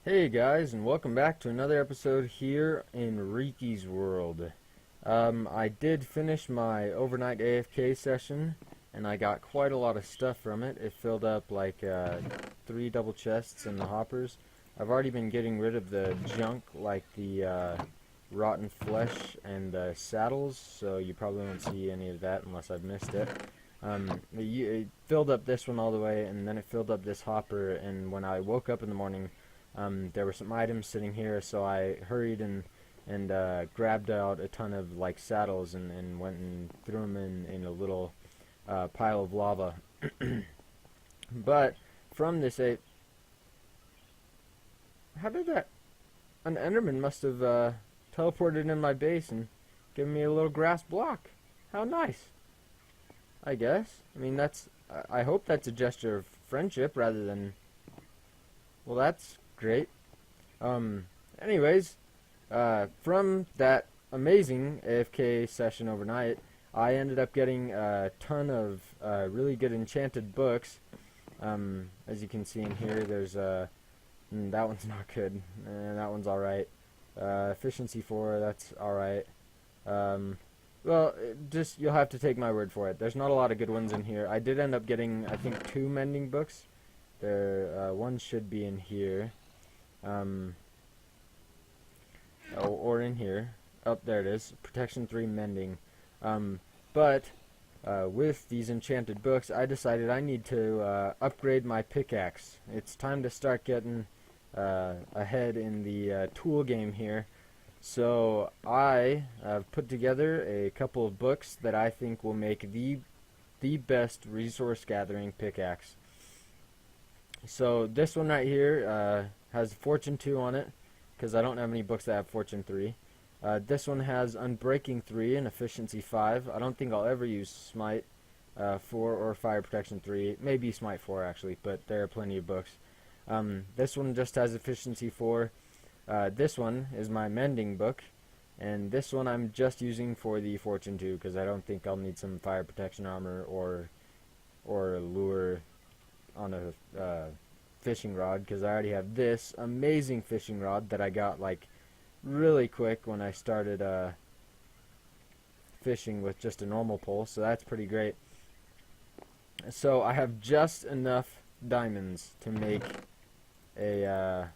Hey guys, and welcome back to another episode here in Reeky's world. I did finish my overnight AFK session, and I got quite a lot of stuff from it. It filled up like 3 double chests and the hoppers. I've already been getting rid of the junk, like the rotten flesh and the saddles, so you probably won't see any of that unless I've missed it. It filled up this one all the way, and then it filled up this hopper, and when I woke up in the morning, there were some items sitting here, so I hurried and grabbed out a ton of like saddles and went and threw them in a little pile of lava. But from this how did that? An Enderman must have teleported in my base and given me a little grass block. How nice! I guess. I mean, I hope that's a gesture of friendship rather than. Well, that's great. Anyways, from that amazing AFK session overnight, I ended up getting a ton of really good enchanted books. As you can see in here, there's that one's not good. That one's alright. Efficiency 4, that's alright. Well, just you'll have to take my word for it. There's not a lot of good ones in here. I did end up getting, I think, 2 mending books. One should be in here. Or in here. Oh, there it is. Protection 3 mending. But with these enchanted books, I decided I need to upgrade my pickaxe. It's time to start getting ahead in the tool game here. So I have put together a couple of books that I think will make the best resource gathering pickaxe. So this one right here has Fortune 2 on it, because I don't have any books that have Fortune 3. This one has Unbreaking 3 and Efficiency 5. I don't think I'll ever use Smite 4 or Fire Protection 3. Maybe Smite 4 actually, but there are plenty of books. This one just has Efficiency 4. This one is my Mending book, and this one I'm just using for the Fortune 2, because I don't think I'll need some Fire Protection armor or lure on a fishing rod, because I already have this amazing fishing rod that I got like really quick when I started fishing with just a normal pole, so that's pretty great. So I have just enough diamonds to make a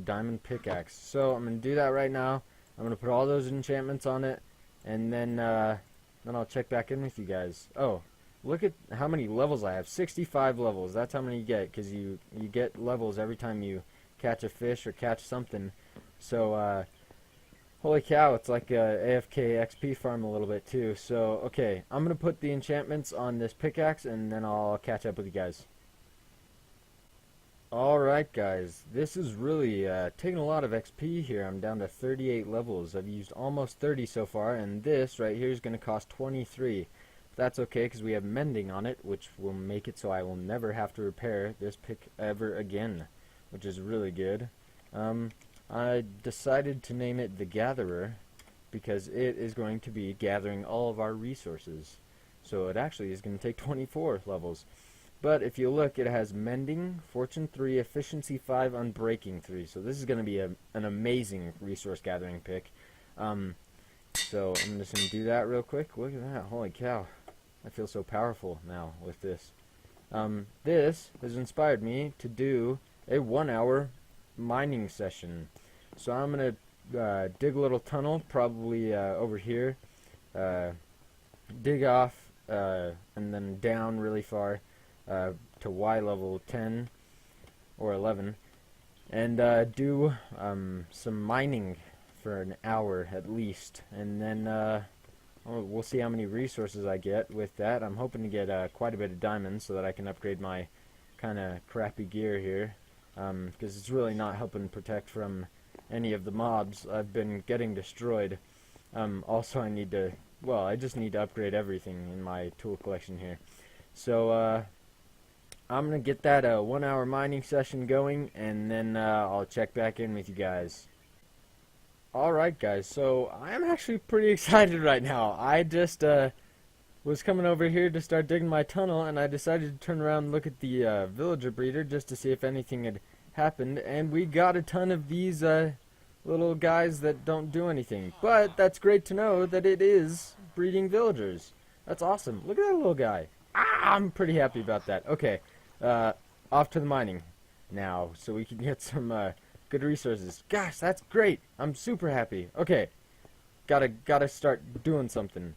diamond pickaxe. So I'm going to do that right now. I'm going to put all those enchantments on it, and then I'll check back in with you guys. Oh, look at how many levels I have. 65 levels. That's how many you get, because you get levels every time you catch a fish or catch something. So, holy cow, it's like a AFK XP farm a little bit too. So, okay, I'm going to put the enchantments on this pickaxe, and then I'll catch up with you guys. Alright guys, this is really taking a lot of XP here. I'm down to 38 levels. I've used almost 30 so far, and this right here is going to cost 23. That's okay, because we have mending on it, which will make it so I will never have to repair this pick ever again, which is really good. I decided to name it the Gatherer, because it is going to be gathering all of our resources. So it actually is going to take 24 levels. But if you look, it has Mending, Fortune 3, Efficiency 5, Unbreaking 3. So this is going to be an amazing resource gathering pick. So I'm just going to do that real quick. Look at that. Holy cow. I feel so powerful now with this. This has inspired me to do a 1-hour mining session. So I'm going to dig a little tunnel, probably over here. Dig off and then down really far. To Y level 10 or 11, and do some mining for an hour at least, and then we'll see how many resources I get with that. I'm hoping to get quite a bit of diamonds so that I can upgrade my kind of crappy gear here, because it's really not helping protect from any of the mobs. I've been getting destroyed. Also, I just need to upgrade everything in my tool collection here. So I'm going to get that 1-hour mining session going, and then I'll check back in with you guys. Alright guys, so I'm actually pretty excited right now. I just was coming over here to start digging my tunnel, and I decided to turn around and look at the villager breeder just to see if anything happened, and we got a ton of these little guys that don't do anything. But that's great to know that it is breeding villagers. That's awesome. Look at that little guy. Ah, I'm pretty happy about that. Okay, off to the mining now, so we can get some good resources. Gosh, that's great. I'm super happy. Okay, gotta start doing something.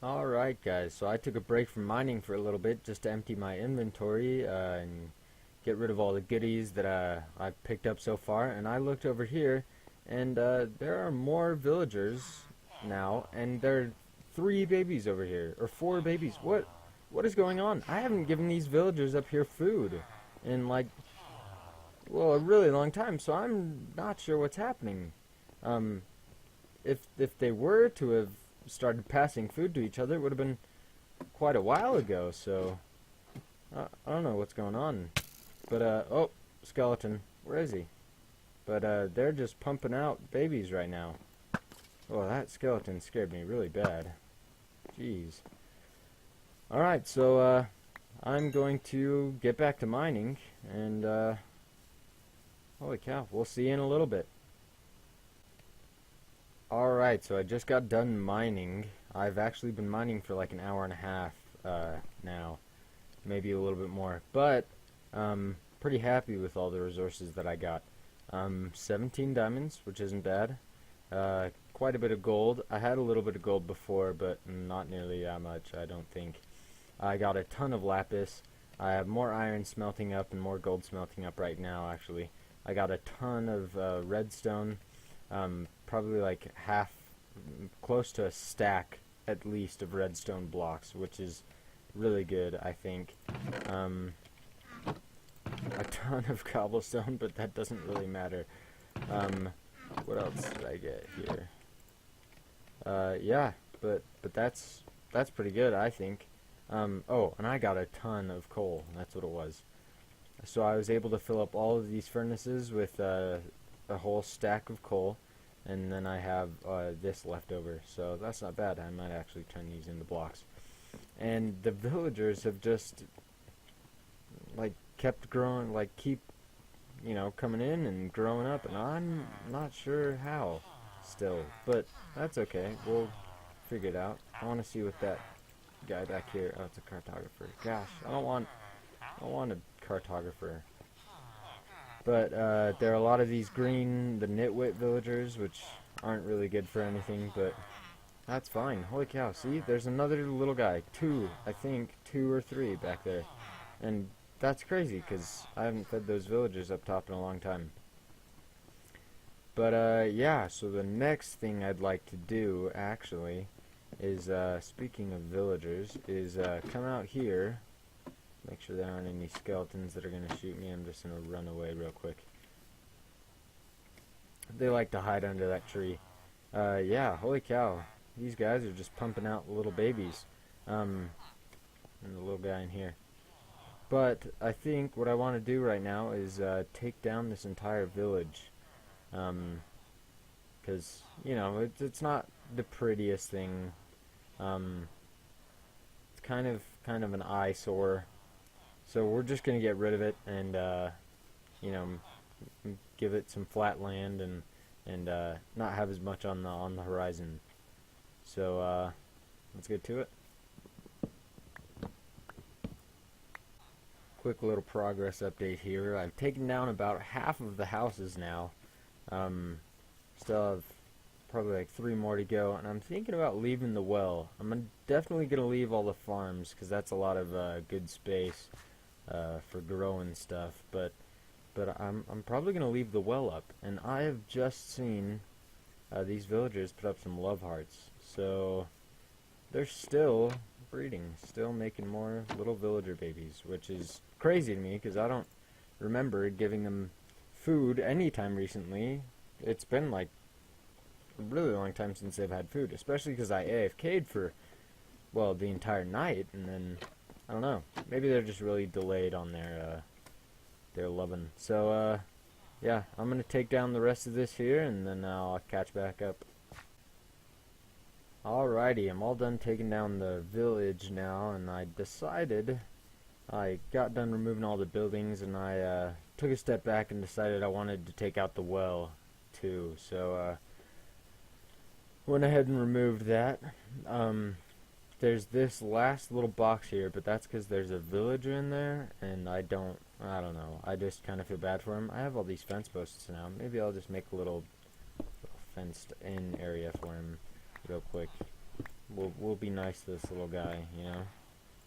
Alright guys, so I took a break from mining for a little bit just to empty my inventory and get rid of all the goodies that I've picked up so far, and I looked over here and there are more villagers now, and there are 3 babies over here, or 4 babies. What is going on? I haven't given these villagers up here food in like, well, a really long time, so I'm not sure what's happening. If they were to have started passing food to each other, it would have been quite a while ago, so I don't know what's going on. But oh, skeleton, where is he? But they're just pumping out babies right now. Oh, that skeleton scared me really bad. Jeez. Alright, so I'm going to get back to mining, and holy cow, we'll see you in a little bit. Alright, so I just got done mining. I've actually been mining for like an hour and a half now, maybe a little bit more, but pretty happy with all the resources that I got. 17 diamonds, which isn't bad. Quite a bit of gold. I had a little bit of gold before, but not nearly that much, I don't think. I got a ton of lapis. I have more iron smelting up and more gold smelting up right now, actually. I got a ton of redstone. Probably like half, close to a stack at least of redstone blocks, which is really good, I think. A ton of cobblestone, but that doesn't really matter. What else did I get here? Yeah, but that's pretty good, I think. Oh, and I got a ton of coal. That's what it was. So I was able to fill up all of these furnaces with a whole stack of coal. And then I have this left over, so that's not bad. I might actually turn these into blocks. And the villagers have just like kept growing, like keep, you know, coming in and growing up, and I'm not sure how still, but that's okay. We'll figure it out. I want to see what that guy back here. Oh, it's a cartographer. Gosh, I don't want a cartographer. But there are a lot of these green, the nitwit villagers, which aren't really good for anything, but that's fine. Holy cow, see? There's another little guy. 2, I think, 2 or 3 back there. And that's crazy, because I haven't fed those villagers up top in a long time. But, yeah, so the next thing I'd like to do, actually, is, speaking of villagers, is come out here. Make sure there aren't any skeletons that are going to shoot me. I'm just going to run away real quick. They like to hide under that tree. Yeah, holy cow. These guys are just pumping out little babies. And the little guy in here. But I think what I want to do right now is take down this entire village. Because, you know, it's not the prettiest thing. It's kind of an eyesore. So we're just going to get rid of it and, you know, give it some flat land and not have as much on the horizon. So let's get to it. Quick little progress update here. I've taken down about half of the houses now. Still have probably like 3 more to go, and I'm thinking about leaving the well. I'm definitely going to leave all the farms because that's a lot of good space. For growing stuff, but I'm probably gonna leave the well up, and I have just seen these villagers put up some love hearts, so they're still breeding, still making more little villager babies, which is crazy to me because I don't remember giving them food anytime recently. It's been like a really long time since they've had food, especially because I AFK'd for, well, the entire night, and then I don't know. Maybe they're just really delayed on their loving. So yeah, I'm gonna take down the rest of this here, and then I'll catch back up. Alrighty, I'm all done taking down the village now, and I got done removing all the buildings, and I took a step back and decided I wanted to take out the well too. So went ahead and removed that. There's this last little box here, but that's because there's a villager in there, and I don't know. I just kind of feel bad for him. I have all these fence posts now. Maybe I'll just make a little fenced-in area for him real quick. We'll be nice to this little guy, you know,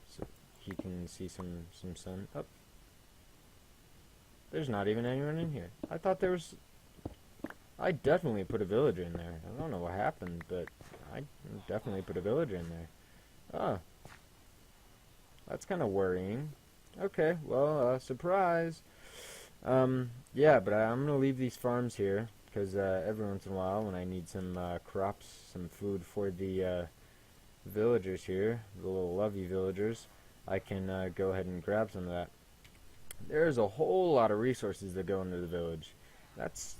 so he can see some sun. Oh, there's not even anyone in here. I thought there was. I definitely put a villager in there. I don't know what happened, but I definitely put a villager in there. Oh, that's kind of worrying. Okay, well, surprise. Yeah, but I'm gonna leave these farms here because every once in a while, when I need some crops, some food for the villagers here, the little lovey villagers, I can go ahead and grab some of that. There's a whole lot of resources that go into the village. That's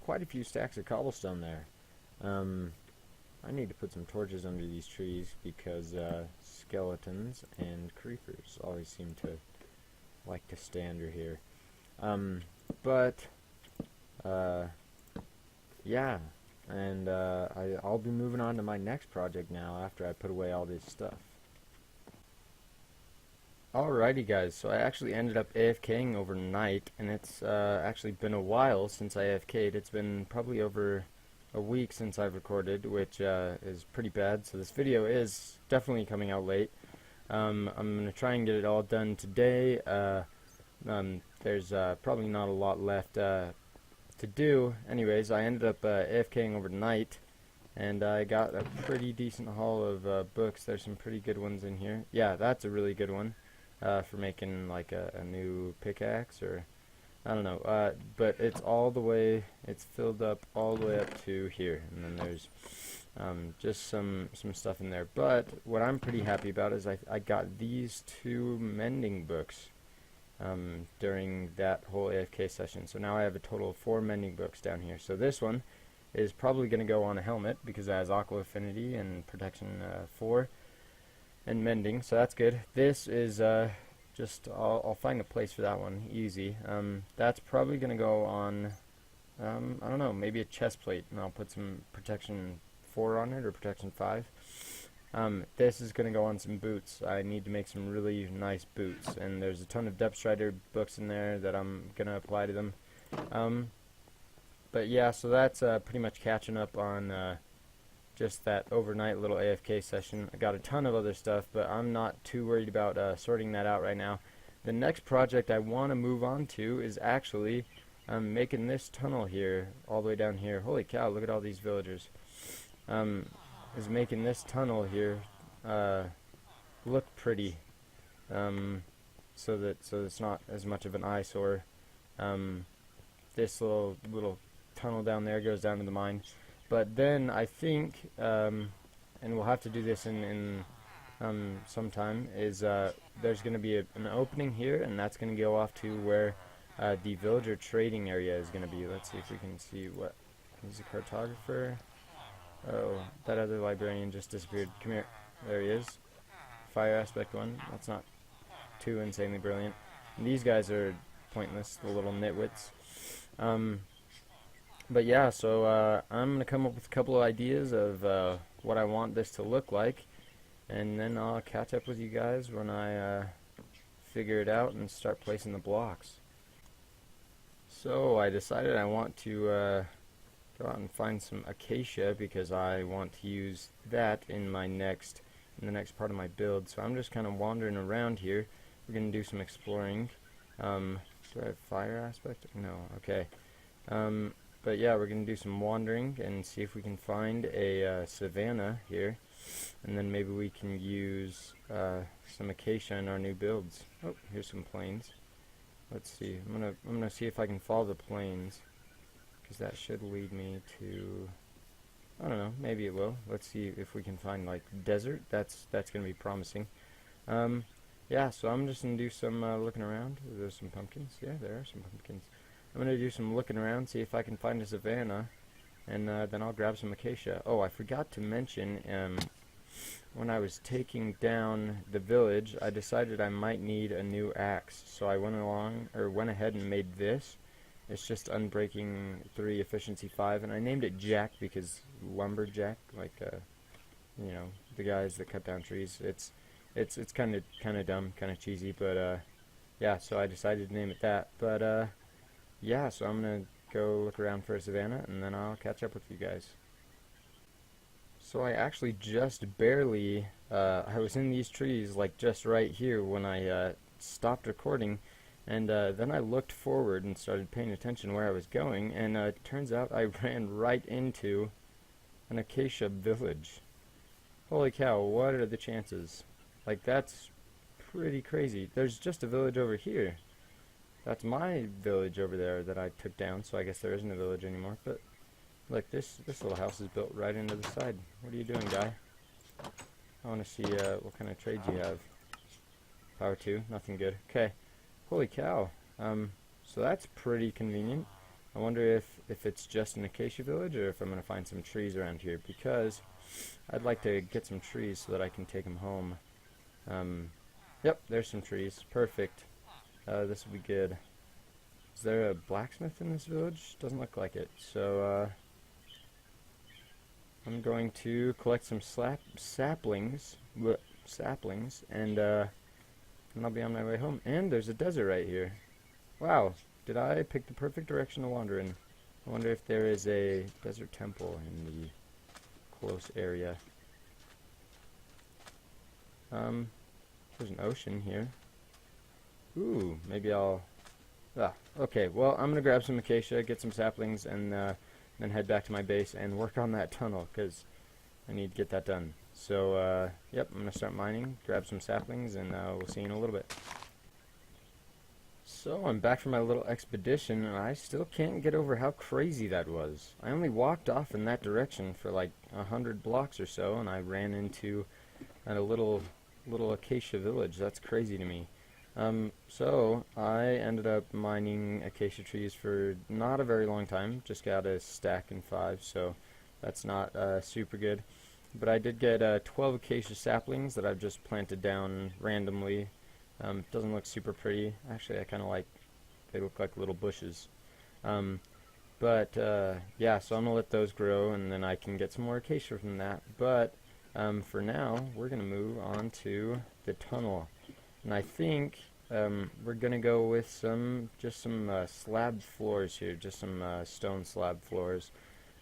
quite a few stacks of cobblestone there. I need to put some torches under these trees because skeletons and creepers always seem to like to stay under here. Yeah, and I'll be moving on to my next project now after I put away all this stuff. Alrighty guys, so I actually ended up AFKing overnight, and it's actually been a while since I AFK'd. It's been probably over a week since I've recorded, which is pretty bad, so this video is definitely coming out late. I'm going to try and get it all done today. There's probably not a lot left to do. Anyways, I ended up AFKing overnight, and I got a pretty decent haul of books. There's some pretty good ones in here. Yeah, that's a really good one for making like a new pickaxe, or I don't know, but it's filled up all the way up to here, and then there's just some stuff in there. But what I'm pretty happy about is I got these 2 mending books during that whole AFK session. So now I have a total of 4 mending books down here. So this one is probably going to go on a helmet because it has aqua affinity and protection 4 and mending, so that's good. This is I'll find a place for that one, easy. That's probably going to go on, I don't know, maybe a chest plate, and I'll put some protection 4 on it, or protection 5. This is going to go on some boots. I need to make some really nice boots, and there's a ton of Depth Strider books in there that I'm going to apply to them. But yeah, so that's pretty much catching up on just that overnight little AFK session. I got a ton of other stuff, but I'm not too worried about sorting that out right now. The next project I want to move on to is actually making this tunnel here, all the way down here. Holy cow, look at all these villagers. Is making this tunnel here look pretty, so it's not as much of an eyesore. This little tunnel down there goes down to the mine. But then I think, and we'll have to do this in sometime, is there's going to be an opening here, and that's going to go off to where the villager trading area is going to be. Let's see if we can see what. He's a cartographer. Oh, that other librarian just disappeared. Come here. There he is. Fire aspect 1. That's not too insanely brilliant. And these guys are pointless, the little nitwits. But yeah, so I'm going to come up with a couple of ideas of what I want this to look like, and then I'll catch up with you guys when I figure it out and start placing the blocks. So I decided I want to go out and find some acacia because I want to use that in the next part of my build. So I'm just kind of wandering around here. We're going to do some exploring. Do I have fire aspect? No. Okay. But yeah, we're going to do some wandering and see if we can find a savanna here, and then maybe we can use some acacia in our new builds. Oh, here's some plains. Let's see. I'm gonna see if I can follow the plains, because that should lead me to, I don't know, maybe it will. Let's see if we can find like desert. That's gonna be promising. yeah, so I'm just gonna do some looking around. There's some pumpkins. Yeah, there are some pumpkins. I'm gonna do some looking around, see if I can find a savanna, and then I'll grab some acacia. Oh, I forgot to mention, when I was taking down the village, I decided I might need a new axe. So I went ahead and made this. It's just Unbreaking 3 Efficiency 5, and I named it Jack because lumberjack, like you know, the guys that cut down trees. It's kind of dumb, kind of cheesy, but yeah. So I decided to name it that. But yeah, so I'm gonna go look around for a savanna, and then I'll catch up with you guys. So I actually just barely, I was in these trees, like just right here when I stopped recording, and then I looked forward and started paying attention where I was going, and it turns out I ran right into an acacia village. Holy cow, what are the chances? Like, that's pretty crazy. There's just a village over here. That's my village over there that I took down, so I guess there isn't a village anymore, but look, this little house is built right into the side. What are you doing, guy? I want to see what kind of trades you have. Power 2, nothing good. Okay. Holy cow. So that's pretty convenient. I wonder if it's just an acacia village or if I'm going to find some trees around here, because I'd like to get some trees so that I can take them home. Yep, there's some trees. Perfect. This will be good. Is there a blacksmith in this village? Doesn't look like it. So, I'm going to collect some saplings, and I'll be on my way home. And there's a desert right here. Wow, did I pick the perfect direction to wander in? I wonder if there is a desert temple in the close area. There's an ocean here. Ooh, maybe I'll... okay, well, I'm gonna grab some acacia, get some saplings, and then head back to my base and work on that tunnel, because I need to get that done. So, yep, I'm going to start mining, grab some saplings, and we'll see you in a little bit. So, I'm back from my little expedition, and I still can't get over how crazy that was. I only walked off in that direction for like 100 blocks or so, and I ran into a little acacia village. That's crazy to me. So I ended up mining acacia trees for not a very long time, just got a stack in 5, so that's not super good. But I did get 12 acacia saplings that I've just planted down randomly. Doesn't look super pretty. Actually, I kind of like, they look like little bushes. But yeah, so I'm going to let those grow, and then I can get some more acacia from that. But for now, we're going to move on to the tunnel. And I think we're going to go with just some slab floors here, just some stone slab floors.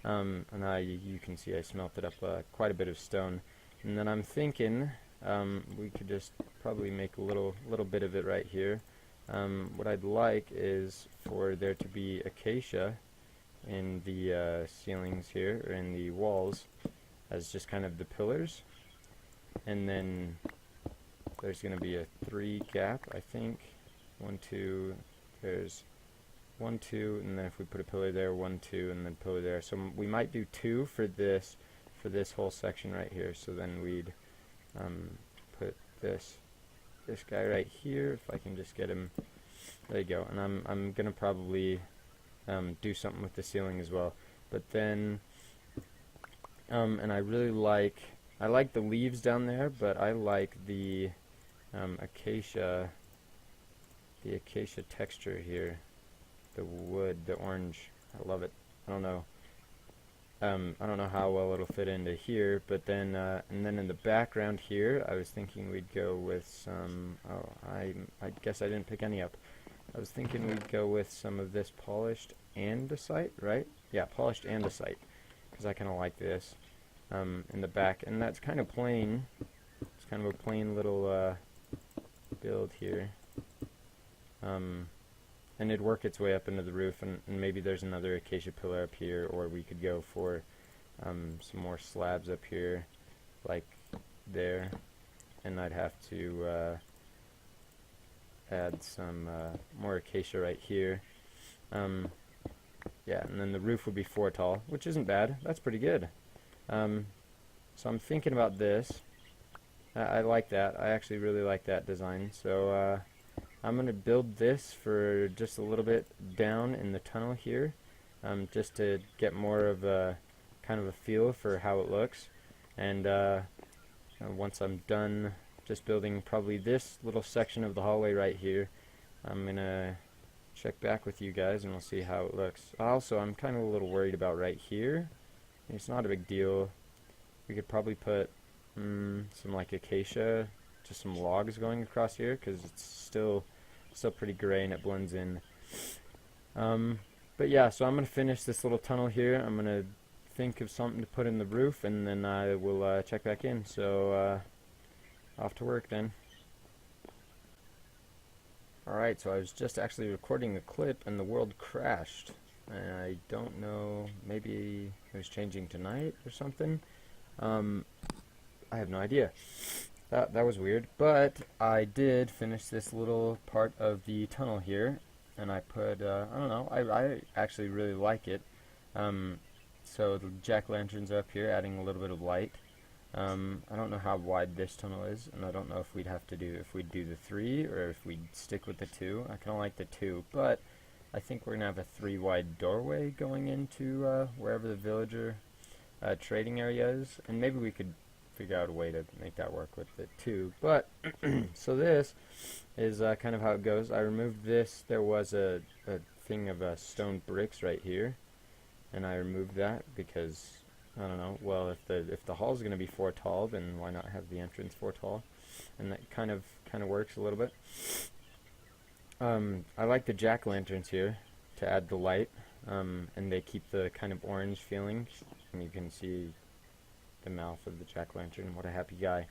And you can see I smelted up quite a bit of stone. And then I'm thinking we could just probably make a little bit of it right here. What I'd like is for there to be acacia in the ceilings here, or in the walls, as just kind of the pillars. And then there's going to be a 3 gap, I think. 1, 2, there's 1, 2, and then if we put a pillar there, 1, 2, and then pillar there. So we might do 2 for this whole section right here. So then we'd put this guy right here, if I can just get him. There you go. And I'm going to probably do something with the ceiling as well. But then, and I like the leaves down there, but I like the acacia texture here, the wood, the orange. I love it. I don't know how well it'll fit into here, but then and then in the background here, I was thinking we'd go with some. Oh, I guess I didn't pick any up. I was thinking we'd go with some of this polished andesite, right? Yeah, polished andesite, because I kind of like this in the back, and that's kind of plain. It's kind of a plain little build here, and it'd work its way up into the roof, and maybe there's another acacia pillar up here, or we could go for some more slabs up here, like there, and I'd have to add some more acacia right here. Yeah, and then the roof would be 4 tall, which isn't bad. That's pretty good. So I'm thinking about this. I like that. I actually really like that design. So I'm going to build this for just a little bit down in the tunnel here, just to get more of a kind of a feel for how it looks. And once I'm done just building probably this little section of the hallway right here, I'm going to check back with you guys and we'll see how it looks. Also, I'm kind of a little worried about right here. It's not a big deal. We could probably put some like acacia, just some logs going across here, because it's still pretty gray and it blends in. But yeah, so I'm going to finish this little tunnel here. I'm going to think of something to put in the roof, and then I will check back in. So off to work then. Alright, so I was just actually recording the clip and the world crashed. And I don't know, maybe it was changing tonight or something. I have no idea. That was weird, but I did finish this little part of the tunnel here, and I put, I don't know, I actually really like it. So the jack-lanterns up here, adding a little bit of light. I don't know how wide this tunnel is, and I don't know if we'd do the 3 or if we'd stick with the 2. I kind of like the 2, but I think we're going to have a 3 wide doorway going into wherever the villager trading area is, and maybe we could figure out a way to make that work with the 2. But so this is kind of how it goes. I removed this. There was a thing of stone bricks right here, and I removed that because I don't know. Well, if the hall is going to be 4 tall, then why not have the entrance 4 tall? And that kind of works a little bit. I like the jack-lanterns here to add the light, and they keep the kind of orange feeling. And you can see the mouth of the jack-lantern. What a happy guy.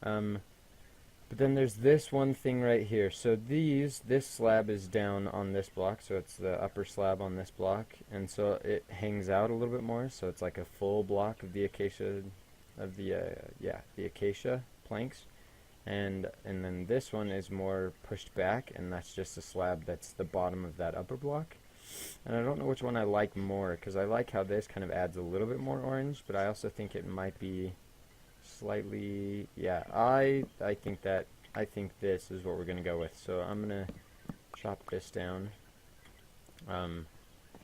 But then there's this one thing right here. So this slab is down on this block, so it's the upper slab on this block, and so it hangs out a little bit more. So it's like a full block of the acacia, the acacia planks, and then this one is more pushed back, and that's just a slab that's the bottom of that upper block. And I don't know which one I like more, because I like how this kind of adds a little bit more orange, but I also think it might be slightly, yeah, I think this is what we're going to go with. So I'm going to chop this down.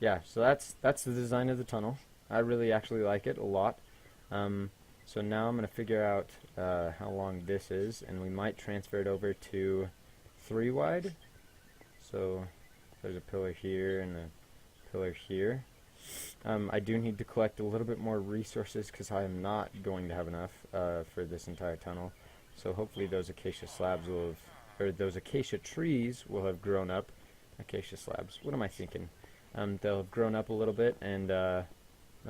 Yeah, so that's the design of the tunnel. I really actually like it a lot. So now I'm going to figure out how long this is, and we might transfer it over to 3 wide. So there's a pillar here and a pillar here. I do need to collect a little bit more resources because I am not going to have enough for this entire tunnel. So hopefully those acacia slabs those acacia trees will have grown up. Acacia slabs. What am I thinking? They'll have grown up a little bit, and then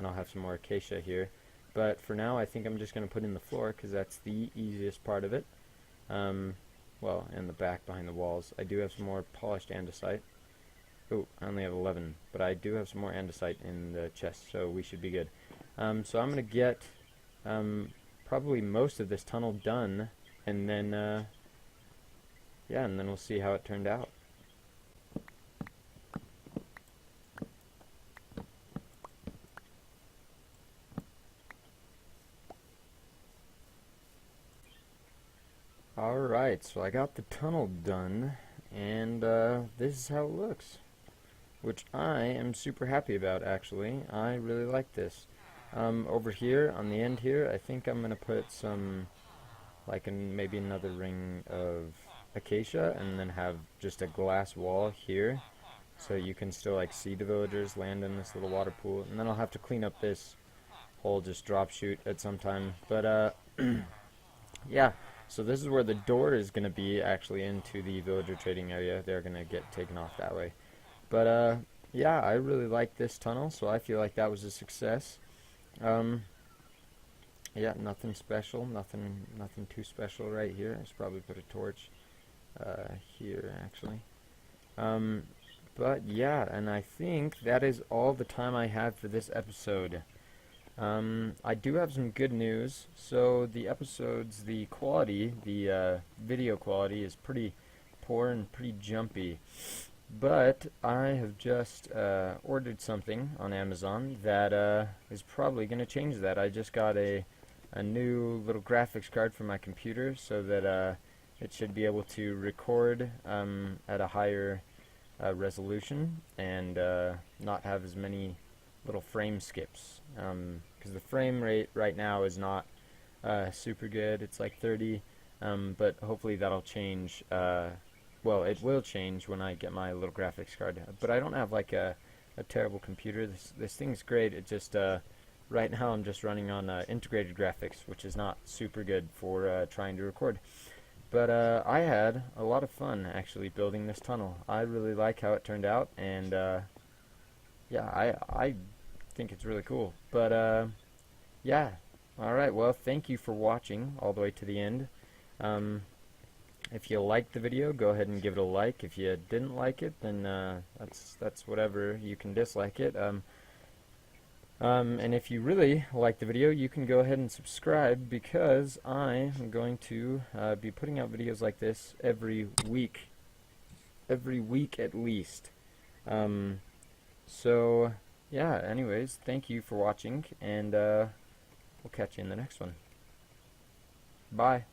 I'll have some more acacia here. But for now, I think I'm just going to put in the floor because that's the easiest part of it. Well, and the back behind the walls. I do have some more polished andesite. Oh, I only have 11, but I do have some more andesite in the chest, so we should be good. So I'm going to get probably most of this tunnel done, and then yeah, and then we'll see how it turned out. Alright, so I got the tunnel done, and this is how it looks, which I am super happy about, actually. I really like this. Over here, on the end here, I think I'm going to put some, like maybe another ring of acacia, and then have just a glass wall here, so you can still like see the villagers land in this little water pool. And then I'll have to clean up this whole just drop chute at some time. But yeah, so this is where the door is going to be, actually, into the villager trading area. They're going to get taken off that way. But yeah, I really like this tunnel, so I feel like that was a success. Yeah, nothing special, nothing too special right here. I should probably put a torch here, actually. But yeah, and I think that is all the time I have for this episode. I do have some good news. So the episodes, the quality, the video quality is pretty poor and pretty jumpy. But I have just ordered something on Amazon that is probably going to change that. I just got a a new little graphics card for my computer so that it should be able to record at a higher resolution and not have as many little frame skips, because the frame rate right now is not super good. It's like 30, but hopefully that'll change. Well, it will change when I get my little graphics card. But I don't have like a terrible computer. This thing's great. It just right now I'm just running on integrated graphics, which is not super good for trying to record. But I had a lot of fun actually building this tunnel. I really like how it turned out, and yeah, I think it's really cool. But yeah, alright, well, thank you for watching all the way to the end. If you liked the video, go ahead and give it a like. If you didn't like it, then that's whatever. You can dislike it. And if you really like the video, you can go ahead and subscribe, because I am going to be putting out videos like this every week at least. So yeah, anyways, thank you for watching, and we'll catch you in the next one. Bye.